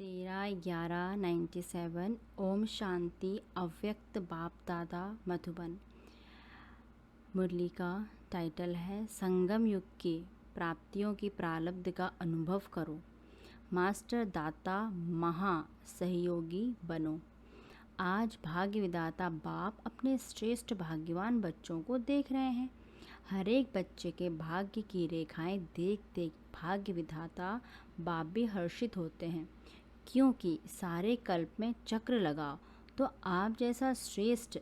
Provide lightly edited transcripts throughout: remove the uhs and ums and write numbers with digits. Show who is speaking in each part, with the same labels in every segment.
Speaker 1: 13/11/97। ओम शांति। अव्यक्त बाप दादा मधुबन। मुरली का टाइटल है संगम युग की प्राप्तियों की प्रारब्ध का अनुभव करो। मास्टर दाता महा सहयोगी बनो। आज भाग्य विधाता बाप अपने श्रेष्ठ भाग्यवान बच्चों को देख रहे हैं। हर एक बच्चे के भाग्य की रेखाएं देख देख भाग्य विधाता बाप भी हर्षित होते हैं, क्योंकि सारे कल्प में चक्र लगाओ तो आप जैसा श्रेष्ठ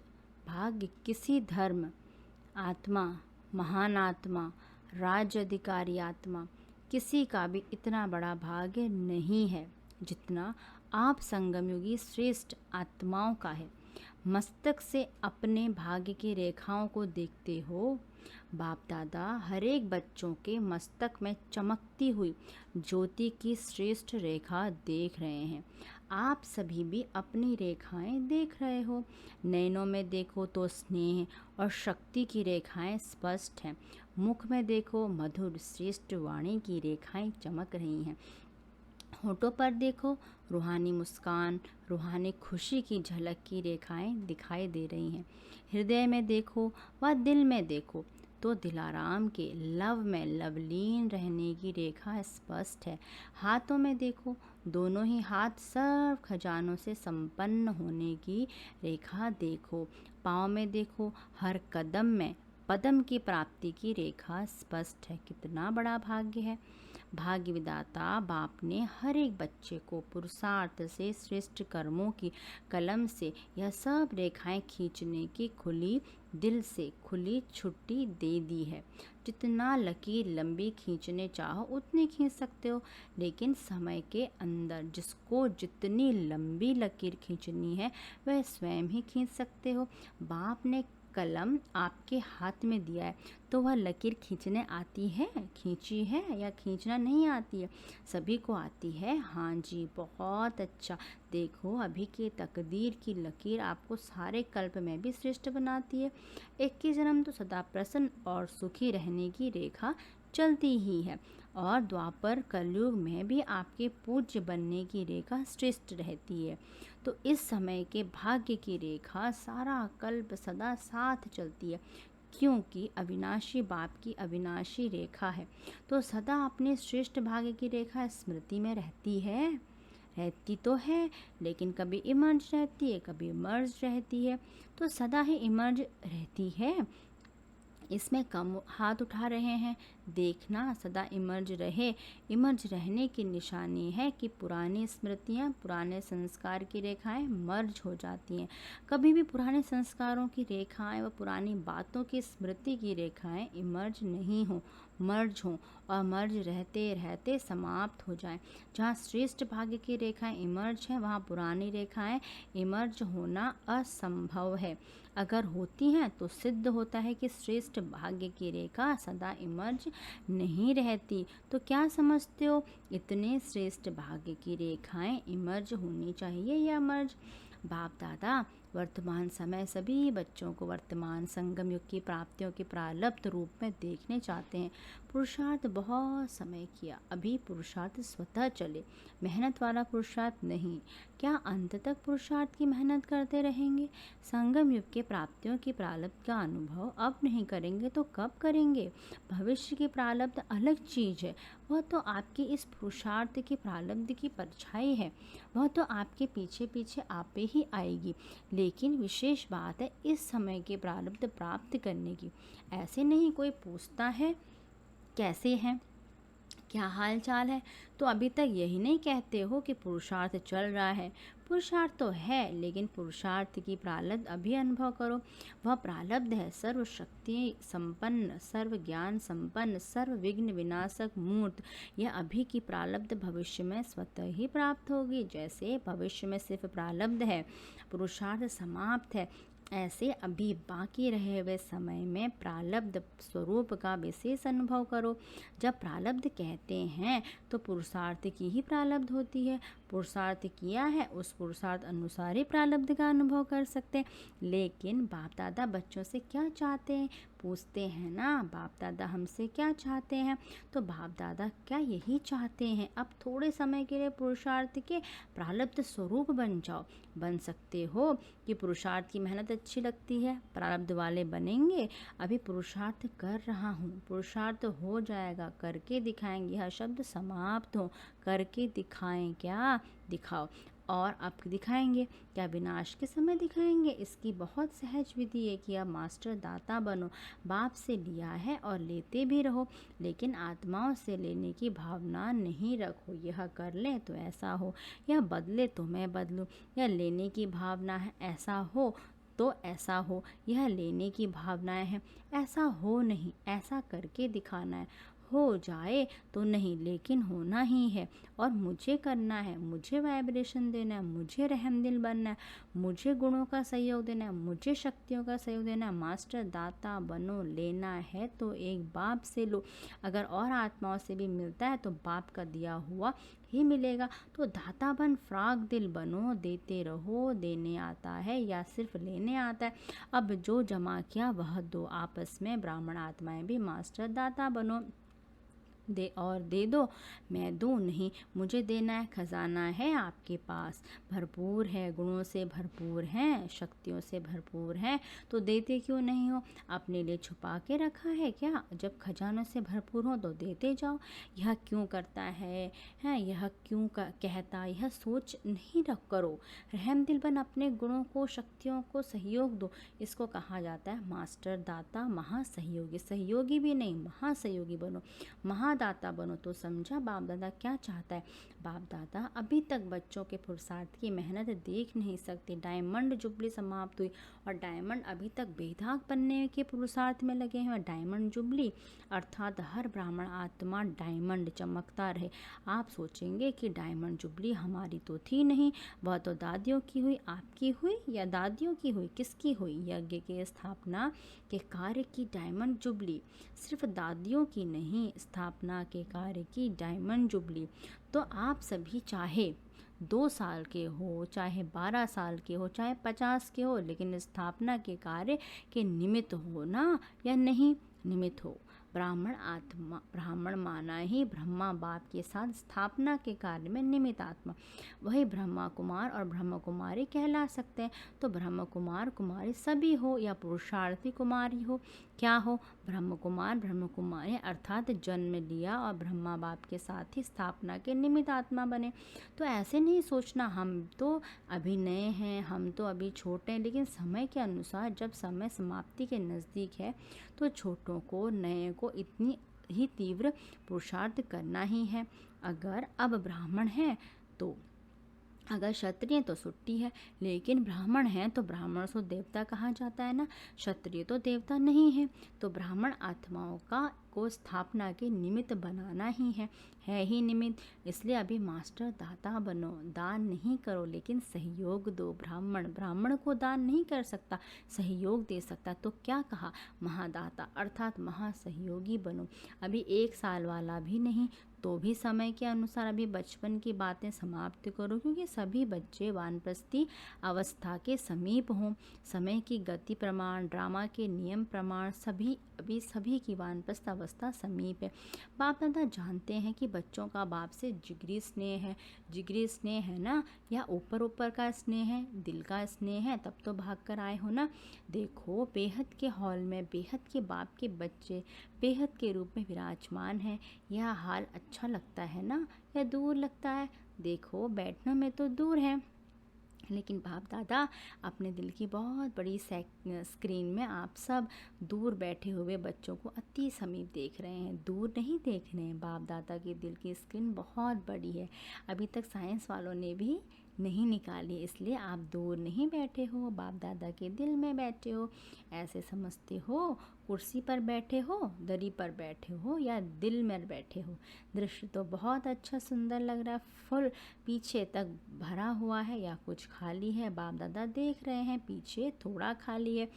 Speaker 1: भाग्य किसी धर्म आत्मा, महान आत्मा, राज्य अधिकारी आत्मा, किसी का भी इतना बड़ा भाग्य नहीं है जितना आप संगमयुगी श्रेष्ठ आत्माओं का है। मस्तक से अपने भाग्य की रेखाओं को देखते हो। बाप दादा हर एक बच्चों के मस्तक में चमकती हुई ज्योति की श्रेष्ठ रेखा देख रहे हैं। आप सभी भी अपनी रेखाएं देख रहे हो। नैनों में देखो तो स्नेह और शक्ति की रेखाएं स्पष्ट हैं। मुख में देखो मधुर श्रेष्ठ वाणी की रेखाएं चमक रही हैं। होठों पर देखो रूहानी मुस्कान, रूहानी खुशी की झलक की रेखाएं दिखाई दे रही हैं। हृदय में देखो व दिल में देखो तो दिलाराम के लव में लवलीन रहने की रेखा स्पष्ट है। हाथों में देखो, दोनों ही हाथ सर्व खजानों से संपन्न होने की रेखा देखो। पाँव में देखो, हर कदम में पदम की प्राप्ति की रेखा स्पष्ट है। कितना बड़ा भाग्य है। भाग्य विधाता बाप ने हर एक बच्चे को पुरुषार्थ से श्रेष्ठ कर्मों की कलम से यह सब रेखाएं खींचने की खुली दिल से खुली छुट्टी दे दी है। जितना लकीर लंबी खींचने चाहो उतनी खींच सकते हो, लेकिन समय के अंदर जिसको जितनी लंबी लकीर खींचनी है वह स्वयं ही खींच सकते हो। बाप ने कलम आपके हाथ में दिया है तो वह लकीर खींचने आती है, खींची है या खींचना नहीं आती है? सभी को आती है। हाँ जी, बहुत अच्छा। देखो अभी की तकदीर की लकीर आपको सारे कल्प में भी श्रेष्ठ बनाती है। 21 जन्म तो सदा प्रसन्न और सुखी रहने की रेखा चलती ही है, और द्वापर कलयुग में भी आपके पूज्य बनने की रेखा श्रेष्ठ रहती है। तो इस समय के भाग्य की रेखा सारा कल्प सदा साथ चलती है, क्योंकि अविनाशी बाप की अविनाशी रेखा है। तो सदा अपने श्रेष्ठ भाग्य की रेखा स्मृति में रहती तो है, लेकिन कभी इमर्ज रहती है, कभी इमर्ज रहती है। तो सदा ही इमर्ज रहती है। इसमें कम हाथ उठा रहे हैं, देखना सदा इमर्ज रहे। इमर्ज रहने की निशानी है कि पुरानी स्मृतियाँ, पुराने संस्कार की रेखाएं मर्ज हो जाती हैं। कभी भी पुराने संस्कारों की रेखाएं व पुरानी बातों की स्मृति की रेखाएं इमर्ज नहीं हो, मर्ज हों और मर्ज रहते रहते समाप्त हो जाएं। जहाँ श्रेष्ठ भाग्य की रेखाएं इमर्ज हैं, वहाँ पुरानी रेखाएं इमर्ज होना असंभव है। अगर होती हैं तो सिद्ध होता है कि श्रेष्ठ भाग्य की रेखा सदा इमर्ज नहीं रहती। तो क्या समझते हो, इतने श्रेष्ठ भाग्य की रेखाएं इमर्ज होनी चाहिए या मर्ज? बाप दादा वर्तमान समय सभी बच्चों को वर्तमान संगम युग की प्राप्तियों के प्रारब्ध रूप में देखने चाहते हैं। पुरुषार्थ बहुत समय किया, अभी पुरुषार्थ स्वतः चले, मेहनत वाला पुरुषार्थ नहीं। क्या अंत तक पुरुषार्थ की मेहनत करते रहेंगे? संगम युग के प्राप्तियों की प्रारब्ध का अनुभव अब नहीं करेंगे तो कब करेंगे? भविष्य की प्रारब्ध अलग चीज़ है, वह तो आपकी इस पुरुषार्थ की प्रारब्ध की परछाई है, वह तो आपके पीछे पीछे आपे ही आएगी। लेकिन विशेष बात है इस समय के प्रारब्ध प्राप्त करने की। ऐसे नहीं कोई पूछता है कैसे हैं, क्या हाल चाल है, तो अभी तक यही नहीं कहते हो कि पुरुषार्थ चल रहा है। पुरुषार्थ तो है, लेकिन पुरुषार्थ की प्रारब्ध अभी अनुभव करो। वह प्रारब्ध है सर्व शक्ति संपन्न, सर्व ज्ञान संपन्न, सर्व विघ्न विनाशक मूर्त। यह अभी की प्रारब्ध भविष्य में स्वतः ही प्राप्त होगी। जैसे भविष्य में सिर्फ प्रारब्ध है, पुरुषार्थ समाप्त है, ऐसे अभी बाकी रहे हुए समय में प्रारब्ध स्वरूप का विशेष अनुभव करो। जब प्रारब्ध कहते हैं तो पुरुषार्थ की ही प्रारब्ध होती है। पुरुषार्थ किया है उस पुरुषार्थ अनुसार ही प्रारब्ध का अनुभव कर सकते हैं। लेकिन बाप दादा बच्चों से क्या चाहते हैं? पूछते हैं ना बाप दादा हमसे क्या चाहते हैं, तो बाप दादा क्या यही चाहते हैं अब थोड़े समय के लिए पुरुषार्थ के प्रारब्ध स्वरूप बन जाओ। बन सकते हो कि पुरुषार्थ की मेहनत अच्छी लगती है, प्रारब्ध वाले बनेंगे। अभी पुरुषार्थ कर रहा हूँ, पुरुषार्थ हो जाएगा, करके दिखाएंगे। यह शब्द समाप्त हो, करके दिखाएं, क्या दिखाओ। और अब दिखाएंगे क्या, विनाश के समय दिखाएंगे। इसकी बहुत सहज विधि है कि अब मास्टर दाता बनो, बाप से लिया है और लेते भी रहो, लेकिन आत्माओं से लेने की भावना नहीं रखो। यह कर ले तो ऐसा हो, यह बदले तो मैं बदलूं। यह लेने की भावना है, ऐसा हो तो ऐसा हो। यह लेने की भावनाएं हैं, ऐसा हो नहीं, ऐसा करके दिखाना है। हो जाए तो नहीं, लेकिन होना ही है और मुझे करना है। मुझे वाइब्रेशन देना है, मुझे रहमदिल बनना है, मुझे गुणों का सहयोग देना है, मुझे शक्तियों का सहयोग देना है। मास्टर दाता बनो, लेना है तो एक बाप से लो। अगर और आत्माओं से भी मिलता है तो बाप का दिया हुआ ही मिलेगा। तो दाता बन, फ्राक दिल बनो, देते रहो। देने आता है या सिर्फ लेने आता है? अब जो जमा किया वह दो आपस में। ब्राह्मण आत्माएं भी मास्टर दाता बनो, दे और दे दो, मैं दूँ नहीं, मुझे देना है। खजाना है आपके पास, भरपूर है, गुणों से भरपूर हैं, शक्तियों से भरपूर हैं, तो देते क्यों नहीं हो? अपने लिए छुपा के रखा है क्या? जब खजानों से भरपूर हो तो देते जाओ। यह क्यों करता है, यह क्यों कहता, यह सोच नहीं रख करो। रहमदिल बन, अपने गुणों को, शक्तियों को सहयोग दो। इसको कहा जाता है मास्टर दाता महासहयोगी। सहयोगी भी नहीं, महासहयोगी बनो, महादाता बनो। तो समझा बाप दादा क्या चाहता है। बाप दादा अभी तक बच्चों के पुरुषार्थ की मेहनत देख नहीं सकते। डायमंड जुबली समाप्त हुई और डायमंड अभी तक बेदाग बनने के पुरुषार्थ में लगे हैं। डायमंड जुबली अर्थात हर ब्राह्मण आत्मा डायमंड चमकता रहे। आप सोचेंगे कि डायमंड जुबली हमारी तो थी नहीं, वह तो दादियों की हुई। आपकी हुई या दादियों की हुई, किसकी हुई? यज्ञ के स्थापना के कार्य की डायमंड जुबली, सिर्फ दादियों की नहीं, स्थापना के कार्य की डायमंड जुबली। तो आप सभी चाहे 2 साल के हो, चाहे 12 साल के हो, चाहे 50 के हो, लेकिन स्थापना के कार्य के निमित्त हो ना, या नहीं निमित्त हो। ब्राह्मण माना ही ब्रह्मा बाप के साथ स्थापना के कार्य में निमित्त आत्मा, वही ब्रह्मा कुमार और ब्रह्म कुमारी कहला सकते हैं। तो ब्रह्म कुमार कुमारी सभी हो या पुरुषार्थी कुमारी हो, क्या हो? ब्रह्म कुमार ब्रह्म कुमारी अर्थात जन्म लिया और ब्रह्मा बाप के साथ ही स्थापना के निमित्त आत्मा बने। तो ऐसे नहीं सोचना हम तो अभी नए हैं, हम तो अभी छोटे हैं, लेकिन समय के अनुसार जब समय समाप्ति के नज़दीक है तो छोटों को, नए को इतनी ही तीव्र पुरुषार्थ करना ही है। अगर अब ब्राह्मण हैं तो, अगर क्षत्रिय तो छुट्टी है, लेकिन ब्राह्मण हैं तो ब्राह्मण को देवता कहा जाता है ना, क्षत्रिय तो देवता नहीं है। तो ब्राह्मण आत्माओं को स्थापना के निमित्त बनाना ही है ही निमित्त। इसलिए अभी मास्टर दाता बनो, दान नहीं करो लेकिन सहयोग दो। ब्राह्मण को दान नहीं कर सकता, सहयोग दे सकता। तो क्या कहा, महादाता अर्थात महासहयोगी बनो। अभी 1 साल वाला भी नहीं, तो भी समय के अनुसार अभी बचपन की बातें समाप्त करो, क्योंकि सभी बच्चे वानप्रस्थी अवस्था के समीप हों। समय की गति प्रमाण, ड्रामा के नियम प्रमाण सभी की वानप्रस्थ अवस्था समीप है। बाप दादा जानते हैं कि बच्चों का बाप से जिगरी स्नेह है ना, या ऊपर का स्नेह है, दिल का स्नेह है, तब तो भाग कर आए हो ना। देखो बेहद के हॉल में बेहद के बाप के बच्चे बेहद के रूप में विराजमान है। यह हाल अच्छा लगता है ना, या दूर लगता है? देखो बैठने में तो दूर है, लेकिन बाप दादा अपने दिल की बहुत बड़ी स्क्रीन में आप सब दूर बैठे हुए बच्चों को अति समीप देख रहे हैं, दूर नहीं देख रहे हैं। बाप दादा के दिल की स्क्रीन बहुत बड़ी है, अभी तक साइंस वालों ने भी नहीं निकाली, इसलिए आप दूर नहीं बैठे हो, बाप दादा के दिल में बैठे हो। ऐसे समझते हो कुर्सी पर बैठे हो, दरी पर बैठे हो, या दिल में बैठे हो। दृश्य तो बहुत अच्छा सुंदर लग रहा है, फुल पीछे तक भरा हुआ है या कुछ खाली है। बाप दादा देख रहे हैं पीछे थोड़ा खाली है।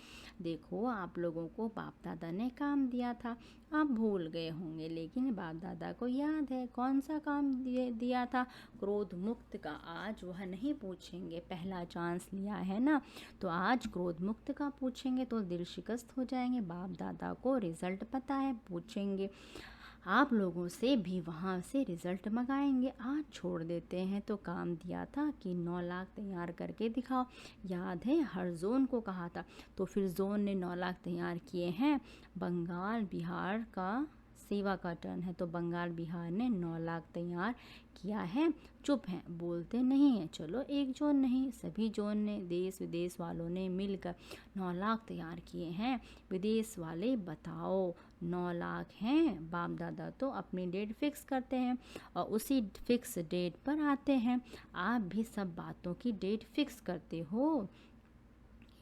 Speaker 1: देखो आप लोगों को बाप दादा ने काम दिया था, आप भूल गए होंगे, लेकिन बाप दादा को याद है कौन सा काम दिया था क्रोध मुक्त का। आज वह नहीं पूछेंगे, पहला चांस लिया है ना, तो आज क्रोध मुक्त का पूछेंगे तो दिल शिकस्त हो जाएंगे। बाप दादा को रिजल्ट पता है, पूछेंगे आप लोगों से भी, वहाँ से रिजल्ट मंगाएंगे। आज छोड़ देते हैं तो काम दिया था कि 9 लाख तैयार करके दिखाओ, याद है हर जोन को कहा था, तो फिर जोन ने 9 लाख तैयार किए हैं। बंगाल बिहार का सेवा का टर्न है, तो बंगाल बिहार ने 9 लाख तैयार किया है। चुप हैं, बोलते नहीं हैं। चलो एक जोन नहीं, सभी जोन ने, देश विदेश वालों ने मिलकर 9 लाख तैयार किए हैं। विदेश वाले बताओ 9 लाख हैं। बाप दादा तो अपनी डेट फिक्स करते हैं और उसी फिक्स डेट पर आते हैं। आप भी सब बातों की डेट फिक्स करते हो।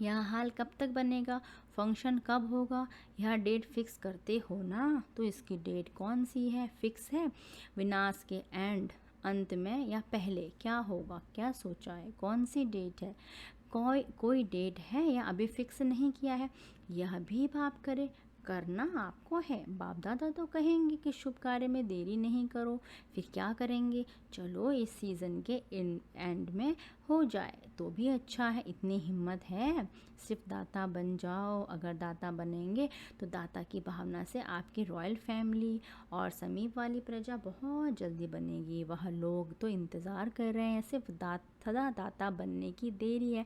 Speaker 1: यह हाल कब तक बनेगा, फंक्शन कब होगा, यह डेट फिक्स करते हो ना, तो इसकी डेट कौन सी है, फिक्स है। विनाश के अंत में या पहले क्या होगा, क्या सोचा है, कौन सी डेट है, कोई डेट है या अभी फिक्स नहीं किया है, यह भी बाप करना आपको है। बाप दादा तो कहेंगे कि शुभ कार्य में देरी नहीं करो, फिर क्या करेंगे, चलो इस सीज़न के एंड में हो जाए तो भी अच्छा है, इतनी हिम्मत है, सिर्फ दाता बन जाओ। अगर दाता बनेंगे तो दाता की भावना से आपकी रॉयल फैमिली और समीप वाली प्रजा बहुत जल्दी बनेगी। वह लोग तो इंतज़ार कर रहे हैं, सिर्फ सदा दाता बनने की देरी है,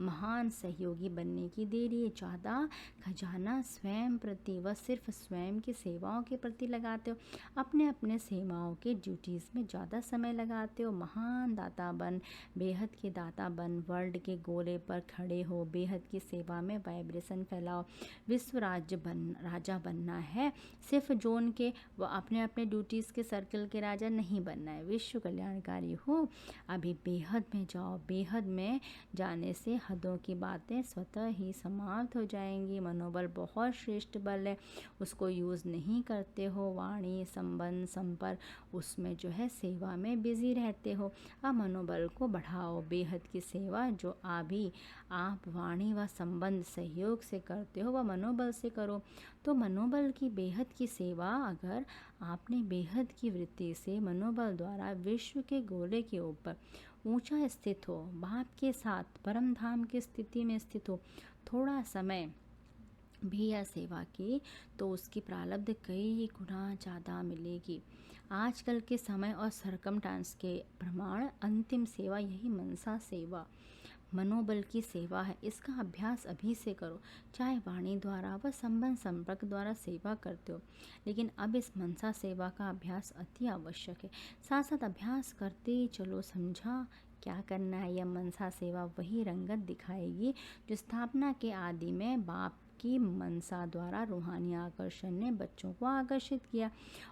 Speaker 1: महान सहयोगी बनने की देरी है। ज़्यादा खजाना स्वयं प्रति, वह सिर्फ स्वयं की सेवाओं के प्रति लगाते हो, अपने अपने सेवाओं के ड्यूटीज़ में ज़्यादा समय लगाते हो। महान दाता बन, बेहद के दाता बन, वर्ल्ड के गोले पर खड़े हो, बेहद की सेवा में वाइब्रेशन फैलाओ। विश्व राजा बनना है, सिर्फ जोन के वो अपने अपने ड्यूटीज़ के सर्कल के राजा नहीं बनना है, विश्व कल्याणकारी हो। अभी बेहद में जाओ, बेहद में जाने से हदों की बातें स्वतः ही समाप्त हो जाएंगी। मनोबल बहुत श्रेष्ठ बल है, उसको यूज़ नहीं करते हो, वाणी संबंध संपर्क उसमें जो है सेवा में बिजी रहते हो। अब मनोबल को बढ़ाओ, बेहद की सेवा जो अभी आप वाणी व संबंध सहयोग से करते हो वह मनोबल से करो। तो मनोबल की बेहद की सेवा अगर आपने बेहद की वृत्ति से मनोबल द्वारा विश्व के गोले के ऊपर ऊंचा स्थित हो, बाप के साथ परम धाम की स्थिति में स्थित हो, थोड़ा समय भी यह सेवा की तो उसकी प्रारब्ध कई गुना ज़्यादा मिलेगी। आजकल के समय और सरकमस्टांस के प्रमाण अंतिम सेवा यही मनसा सेवा, मनोबल की सेवा है। इसका अभ्यास अभी से करो, चाहे वाणी द्वारा व संबंध संपर्क द्वारा सेवा करते हो, लेकिन अब इस मनसा सेवा का अभ्यास अति आवश्यक है। साथ साथ अभ्यास करते चलो, समझा क्या करना है। यह मनसा सेवा वही रंगत दिखाएगी जो स्थापना के आदि में बाप की मनसा द्वारा रूहानी आकर्षण ने बच्चों को आकर्षित किया,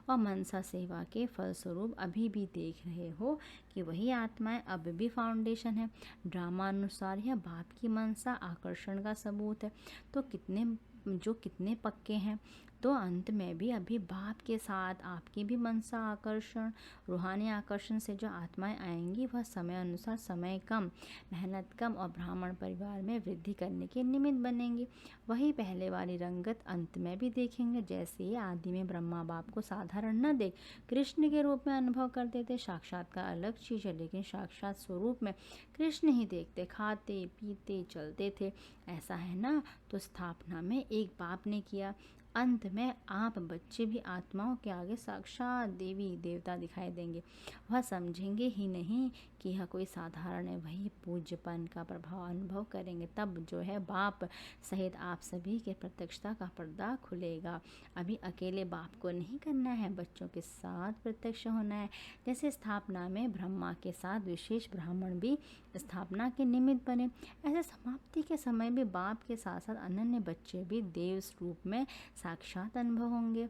Speaker 1: और मनसा सेवा के फलस्वरूप अभी भी देख रहे हो कि वही आत्माएं अब भी फाउंडेशन है। ड्रामा अनुसार यह बाप की मनसा आकर्षण का सबूत है, तो कितने पक्के हैं। तो अंत में भी अभी बाप के साथ आपकी भी मनसा आकर्षण, रूहानी आकर्षण से जो आत्माएं आएंगी वह समय अनुसार समय कम, मेहनत कम और ब्राह्मण परिवार में वृद्धि करने के निमित्त बनेंगी। वही पहले वाली रंगत अंत में भी देखेंगे। जैसे आदि में ब्रह्मा बाप को साधारण न देख कृष्ण के रूप में अनुभव करते थे, साक्षात्कार अलग चीज़ है, लेकिन साक्षात स्वरूप में कृष्ण ही देखते, खाते पीते चलते थे, ऐसा है ना। तो स्थापना में एक बाप ने किया, अंत में आप बच्चे भी आत्माओं के आगे साक्षात देवी देवता दिखाई देंगे। वह समझेंगे ही नहीं कि यह कोई साधारण है, वही पूज्यपन का प्रभाव अनुभव करेंगे। तब जो है बाप सहित आप सभी के प्रत्यक्षता का पर्दा खुलेगा। अभी अकेले बाप को नहीं करना है, बच्चों के साथ प्रत्यक्ष होना है। जैसे स्थापना में ब्रह्मा के साथ विशेष ब्राह्मण भी स्थापना के निमित्त बने, ऐसे समाप्ति के समय भी बाप के साथ साथ अनन्य बच्चे भी देव स्वरूप में साक्षात अनुभव होंगे।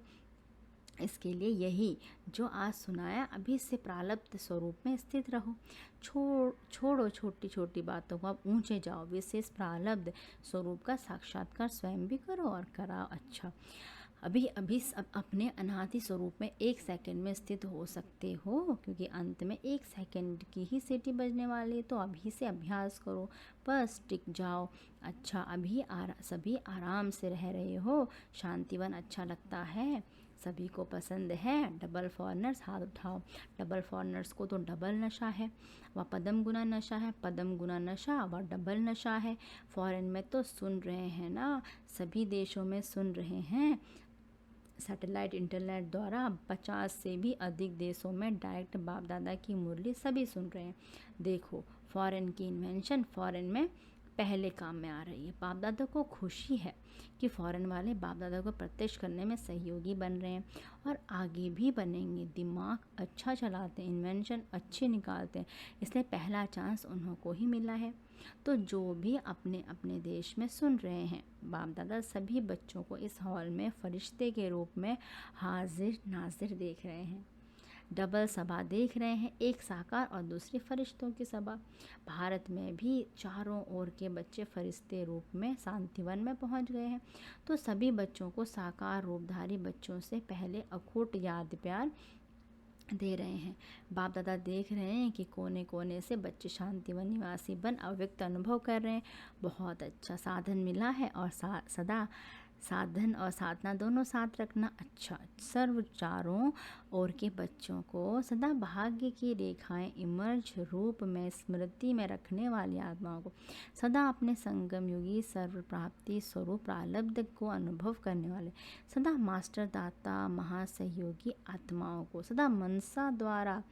Speaker 1: इसके लिए यही जो आज सुनाया, अभी से प्रारब्ध स्वरूप में स्थित रहो, छोड़ो छोटी छोटी बातों को, अब ऊंचे जाओ, विशेष प्रारब्ध स्वरूप का साक्षात्कार स्वयं भी करो और कराओ। अच्छा, अभी अपने अनादि स्वरूप में 1 सेकंड में स्थित हो सकते हो, क्योंकि अंत में 1 सेकंड की ही सीटी बजने वाली है। तो अभी से अभ्यास करो, बस टिक जाओ। अच्छा, अभी सभी आराम से रह रहे हो, शांतिवन अच्छा लगता है, सभी को पसंद है। डबल फॉरेनर्स, हाथ उठाओ। डबल फॉरेनर्स को तो डबल नशा है, वह पदम गुना नशा है, पदम गुना नशा वह डबल नशा है। फॉरेन में तो सुन रहे हैं ना, सभी देशों में सुन रहे हैं। सैटेलाइट इंटरनेट द्वारा 50 से भी अधिक देशों में डायरेक्ट बाप दादा की मुरली सभी सुन रहे हैं। देखो, फॉरेन की इन्वेंशन फॉरेन में पहले काम में आ रही है। बाप दादा को खुशी है कि फ़ॉरेन वाले बाप दादा को प्रत्यक्ष करने में सहयोगी बन रहे हैं और आगे भी बनेंगे। दिमाग अच्छा चलाते हैं, इन्वेंशन अच्छे निकालते हैं, इसलिए पहला चांस उन्हों को ही मिला है। तो जो भी अपने अपने देश में सुन रहे हैं, बाप दादा सभी बच्चों को इस हॉल में फरिश्ते के रूप में हाजिर नाजिर देख रहे हैं। डबल सभा देख रहे हैं, एक साकार और दूसरी फरिश्तों की सभा। भारत में भी चारों ओर के बच्चे फरिश्ते रूप में शांतिवन में पहुंच गए हैं। तो सभी बच्चों को साकार रूपधारी बच्चों से पहले अखूट याद प्यार दे रहे हैं। बाप दादा देख रहे हैं कि कोने कोने से बच्चे शांतिवन निवासी बन अव्यक्त अनुभव कर रहे हैं। बहुत अच्छा साधन मिला है और सदा साधन और साधना दोनों साथ रखना अच्छा। सर्व चारों ओर के बच्चों को सदा भाग्य की रेखाएं इमर्ज रूप में स्मृति में रखने वाली आत्माओं को, सदा अपने संगम युगी सर्व प्राप्ति स्वरूप प्रालब्ध को अनुभव करने वाले, सदा मास्टर दाता महासहयोगी आत्माओं को, सदा मनसा द्वारा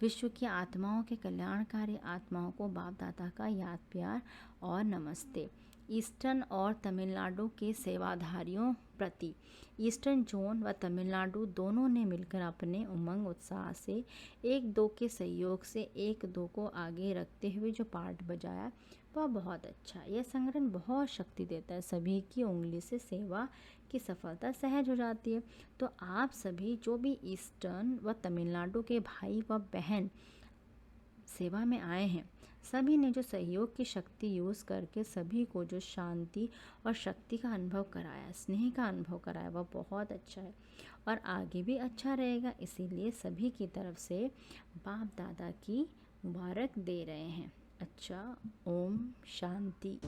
Speaker 1: विश्व की आत्माओं के कल्याणकारी आत्माओं को बाप दादा का याद प्यार और नमस्ते। ईस्टर्न और तमिलनाडु के सेवाधारियों प्रति, ईस्टर्न जोन व तमिलनाडु दोनों ने मिलकर अपने उमंग उत्साह से एक दो के सहयोग से एक दो को आगे रखते हुए जो पार्ट बजाया वह बहुत अच्छा। यह संगठन बहुत शक्ति देता है, सभी की उंगली से सेवा की सफलता सहज हो जाती है। तो आप सभी जो भी ईस्टर्न व तमिलनाडु के भाई व बहन सेवा में आए हैं, सभी ने जो सहयोग की शक्ति यूज़ करके सभी को जो शांति और शक्ति का अनुभव कराया, स्नेह का अनुभव कराया, वह बहुत अच्छा है और आगे भी अच्छा रहेगा। इसीलिए सभी की तरफ से बाप दादा की मुबारक दे रहे हैं। अच्छा, ओम शांति।